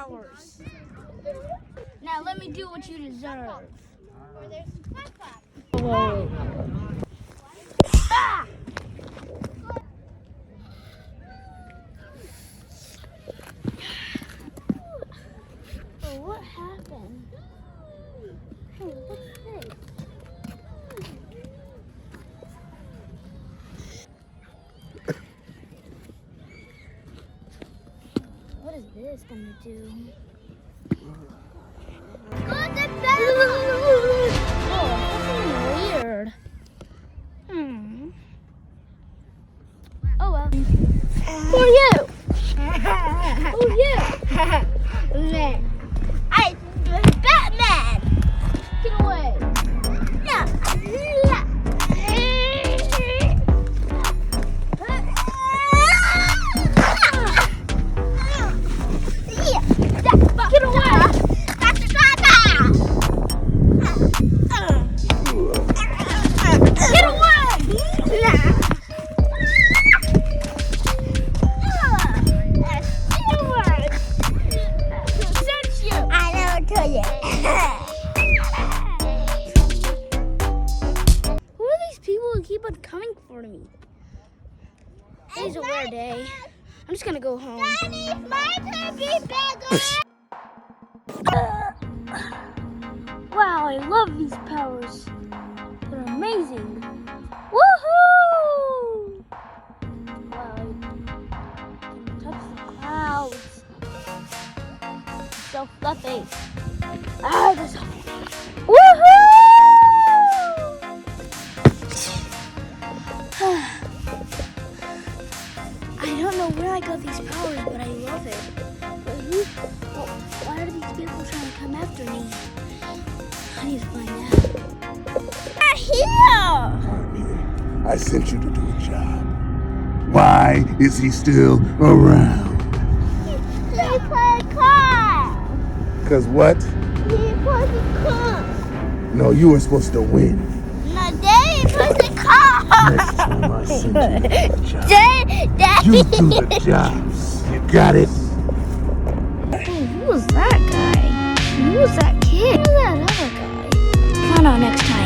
powers. Now let me do what you deserve. Whoa. Ah! Oh, what happened? Hey, what's this? What is this gonna do? Oh, that's weird. Oh well. Who are you? Who are you? Man. I'm Batman. Get away. Get away! Get away! Who are these people who keep on coming for me? Today's a weird day. I'm just gonna go home. Daddy, my turn be bigger. Wow, I love these powers. They're amazing. Woohoo! Wow, I can touch the clouds. So fluffy. Ah, this. Woohoo! I don't know where I got these powers, but I love it. But why are these people trying to come after me? I need to find out. They're here! I sent you to do a job. Why is he still around? He played car. Cause what? He played the car. No, you were supposed to win. No, Daddy played the car. Next time I send you to do a job, Daddy. you do the jobs. You got it? Who was that guy? Who was that kid? Who was that other guy? Find out next time.